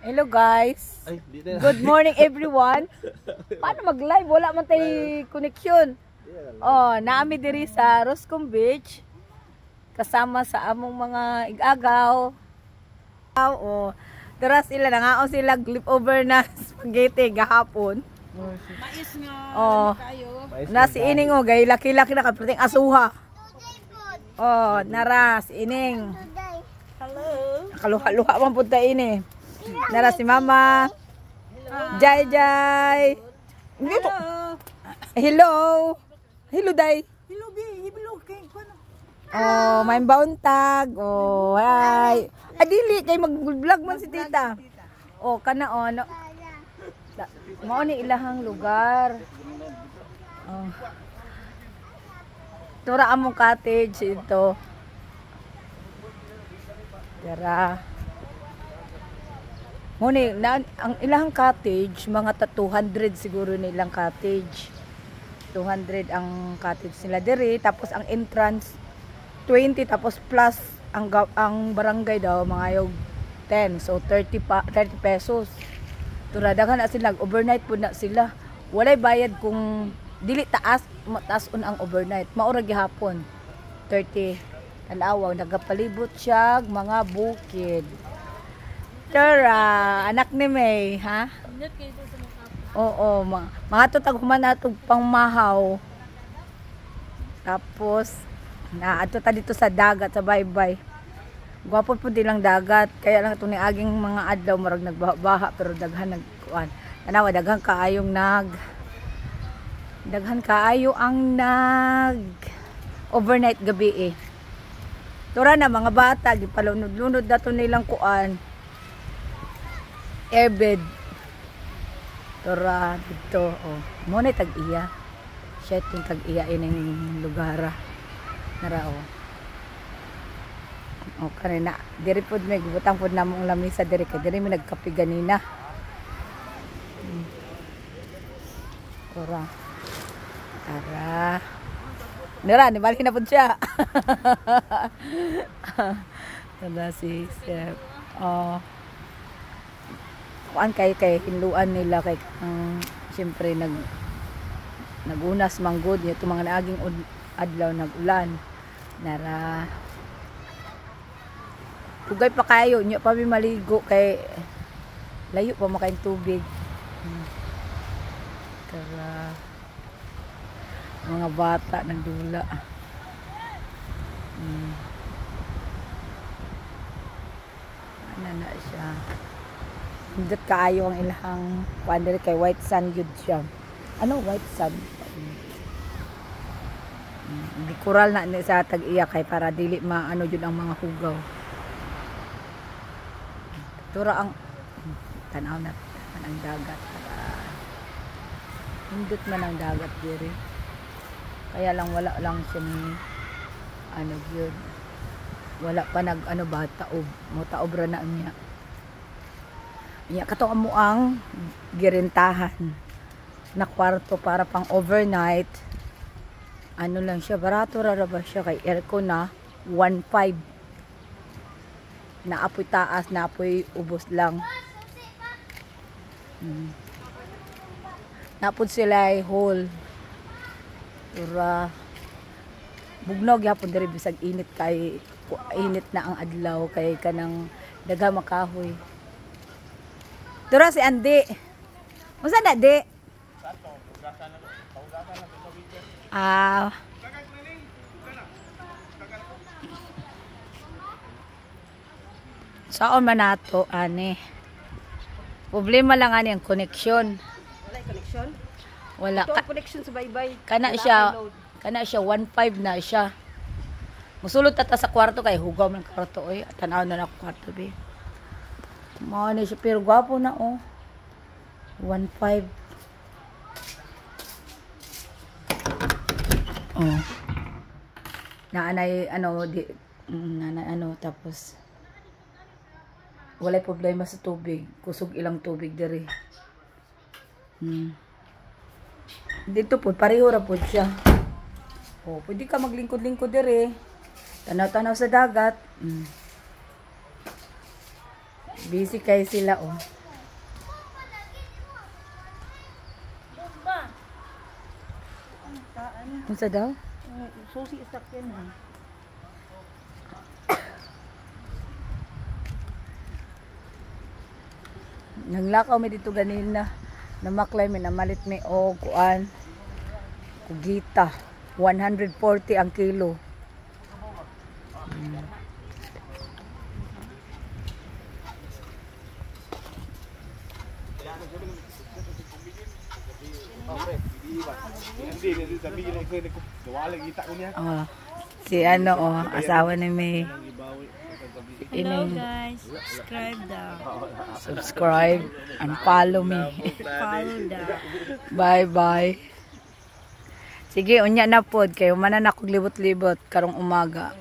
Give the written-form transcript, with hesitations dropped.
Hello guys. Good morning everyone. Paano mag-live? Wala man tayo connection. Oh, naami diri sa Roscom Beach. Kasama sa among mga igagaw. Oh, tara sila nangaon sila clip over na spaghetti gahapon. Mais nga kayo. Na si Ining oh, gay laki-laki na kaprating asuha. Oh, nara si Ining. Hello. Kaluha-luha man pud ta ini. Nara si Mama. Jai Jai. Hello. Hello. Hello Day. Hello bi, hello kay kuno. Oh, may bauntag. Oh, hi. Adili kay mag-vlog man si tita. Oh, kana oh no. Mao ni ilahang lugar. Oh. Tura among cottage ito. Tara. Muni, ang ilang cottage, mga 200 siguro nilang cottage. 200 ang cottage nila diri, tapos ang entrance 20, tapos plus ang barangay daw mga yung 10. So 30 pesos. Turadaghan na sila, overnight po na sila. Walay bayad kung dili taas un ang overnight. Maura gihapon. 30 alawang nagapalibot siya mga bukid. Tara, anak ni May, ha? Oo, mga tutag human natog pangmahaw. Tapos ato ta dito sa dagat sa baybay. Gwapo po dilang dagat, kaya lang itong aging mga adlaw marag nagbaha pero daghan nagkuan. Tanawa daghan kaayong daghan kaayo ang overnight gabi eh. Tura na mga bata gipalunod-lunod dato nilang kuan. Airbed. Tura dito oh. Mo na tag-iya. Siya itong tag-iya ining lugara. Nara oh. O kanina, diri pod may gibutang pod namong lamisa diri kay diri mi nagkape ganina. Ora. Tara. Nira, ni balik na pod siya. Tara si Chef. Oh. Kuan kay hinluan nila kay siyempre nagunas manggod ito mga naaging adlaw nagulan. Nara. Tugay pa kayo, nyo pa mi maligo kay layo pa makain tubig. Tara. Mga bata nagdula. Ano na siya. Hindot kaayo ang ilahang pander kay white sand yun siya. Ano white sand? Di coral na ni sa tag-iya kay para dili maano yun ang mga hugaw. Tura ang tanaw na ang dagat. Hindot man ang dagat diri. Kaya lang wala lang siya ni ano yun. Wala pa nag ano ba taob. Mo taobra na niya. Iya kato mo ang girintahan na kwarto para pang overnight. Ano lang siya, barato rara ba siya kay aircon na 1.5. Naapoy taas, naapoy ubos lang. Napod sila ay whole. Tura bugnog yapon diri bisag init kay init na ang adlaw kay kanang daga makahoy. Tura si Andi. Musa na di? Saan man nato ani? Problema lang ani ang connection. Wala connection? Wala Ito connection sa baybay. Kana siya 1.5 na siya. Musulod tata sa kwarto kay hugaw man kwarto oy. Tanaw na ako kwarto be. Mao ni siya pero gwapo na oh. 1.5. Oh. Naanay ano di ano tapos walay problema sa tubig. Kusog ilang tubig diri. Dito po pareho ra po siya. Oh, pwede ka maglingkod-lingkod diri. Tanaw-tanaw sa dagat. Busy kay sila oh. Unsa daw? Susi isakyan ha. Nanglakaw mi dito ganina. Namaklay mi namalit mi og kuan. Kugita. 140 ang kilo. Oh, si ano oh, asawa ni May. Hello guys, subscribe daw. Subscribe and follow me. Follow daw. Bye bye. Sige, unya na pod kayo manan ako libot-libot karong umaga.